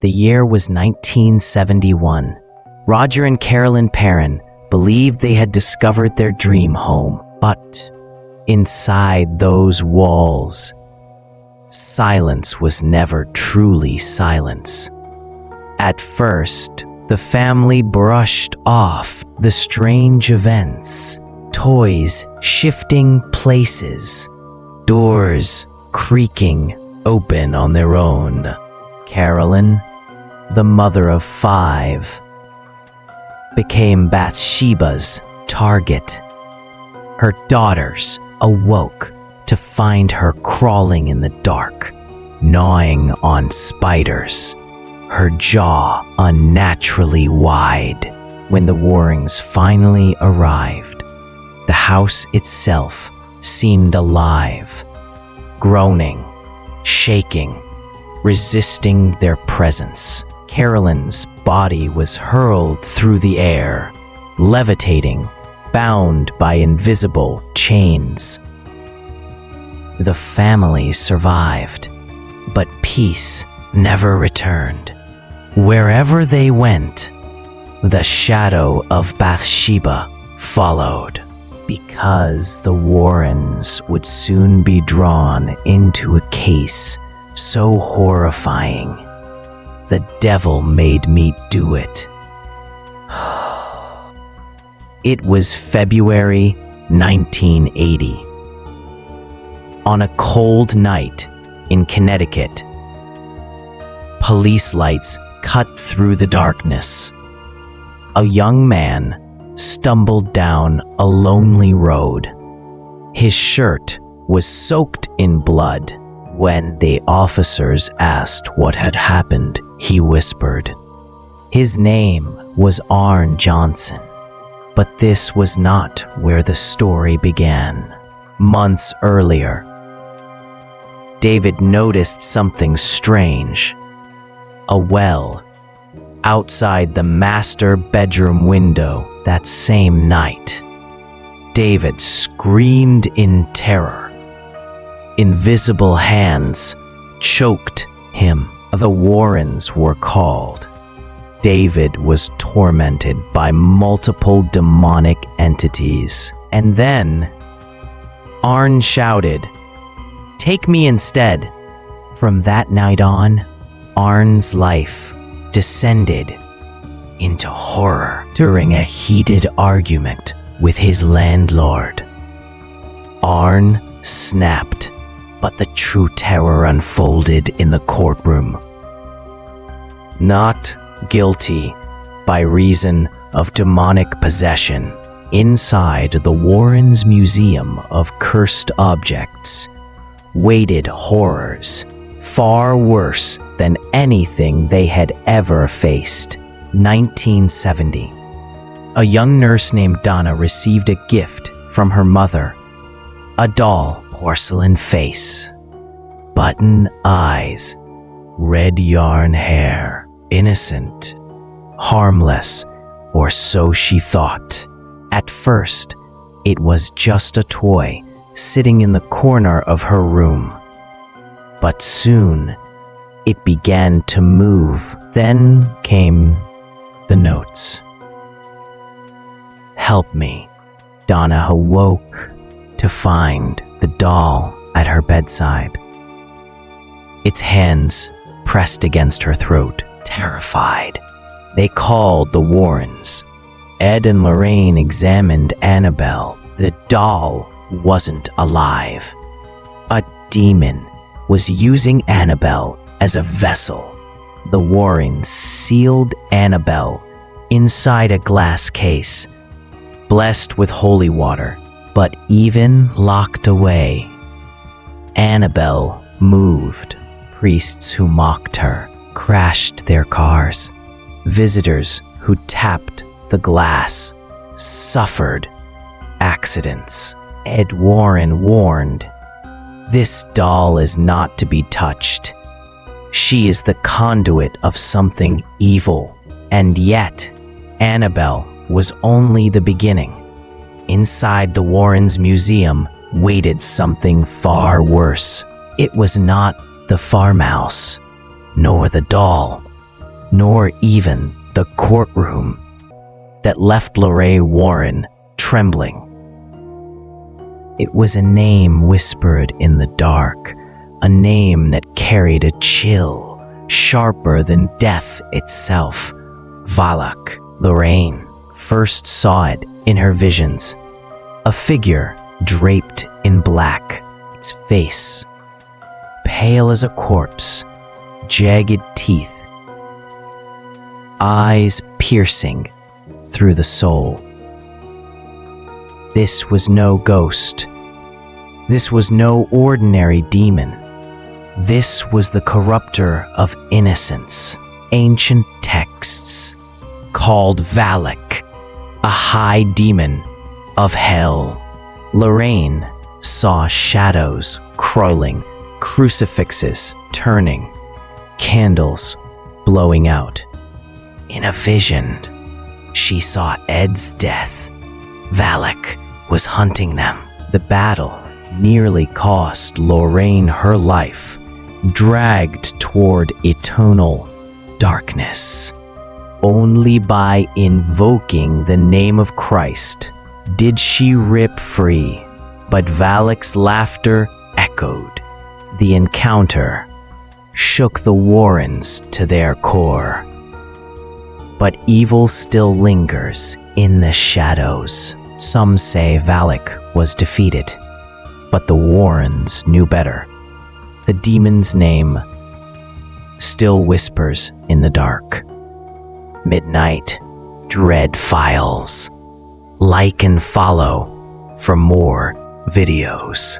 The year was 1971. Roger and Carolyn Perron believed they had discovered their dream home, but inside those walls, silence was never truly silence. At first, the family brushed off the strange events, toys shifting places, doors creaking open on their own. Carolyn, the mother of 5, became Bathsheba's target. Her daughters awoke to find her crawling in the dark, gnawing on spiders, her jaw unnaturally wide. When the Warrens finally arrived, the house itself seemed alive, groaning, shaking, resisting their presence. Carolyn's body was hurled through the air, levitating, bound by invisible chains. The family survived, but peace never returned. Wherever they went, the shadow of Bathsheba followed, because the Warrens would soon be drawn into a case so horrifying, the devil made me do it. It was February 1980. On a cold night in Connecticut, police lights cut through the darkness. A young man stumbled down a lonely road. His shirt was soaked in blood. When the officers asked what had happened, he whispered. His name was Arn Johnson. But this was not where the story began. Months earlier, David noticed something strange. A well outside the master bedroom window that same night. David screamed in terror. Invisible hands choked him. The Warrens were called. David was tormented by multiple demonic entities. And then Arn shouted, "Take me instead." From that night on, Arn's life descended into horror during a heated argument with his landlord. Arn snapped, but the true terror unfolded in the courtroom. Not guilty by reason of demonic possession. Inside the Warrens' Museum of Cursed Objects waited horrors far worse than anything they had ever faced. 1970. A young nurse named Donna received a gift from her mother. A doll, porcelain face, button eyes, red yarn hair, innocent, harmless, or so she thought. At first, it was just a toy sitting in the corner of her room. But soon, it began to move. Then came the notes. "Help me." Donna awoke to find the doll at her bedside. Its hands pressed against her throat, terrified. They called the Warrens. Ed and Lorraine examined Annabelle. The doll wasn't alive. A demon was using Annabelle as a vessel. The Warrens sealed Annabelle inside a glass case, blessed with holy water, but even locked away, Annabelle moved. Priests who mocked her crashed their cars. Visitors who tapped the glass suffered accidents. Ed Warren warned, "This doll is not to be touched. She is the conduit of something evil." And yet, Annabelle was only the beginning. Inside the Warrens' museum waited something far worse. It was not the farmhouse, nor the doll. nor even the courtroom that left Lorraine Warren trembling. It was a name whispered in the dark, a name that carried a chill sharper than death itself. Valak. Lorraine first saw it in her visions, a figure draped in black, its face pale as a corpse, jagged teeth, eyes piercing through the soul. This was no ghost. This was no ordinary demon. This was the corrupter of innocence. Ancient texts called Valak, a high demon of hell. Lorraine saw shadows crawling, crucifixes turning, candles blowing out. In a vision, she saw Ed's death. Valak was hunting them. The battle nearly cost Lorraine her life, dragged toward eternal darkness. Only by invoking the name of Christ did she rip free, but Valak's laughter echoed. The encounter shook the Warrens to their core. But evil still lingers in the shadows. Some say Valak was defeated, but the Warrens knew better. The demon's name still whispers in the dark. Midnight Dread Files. Like and follow for more videos.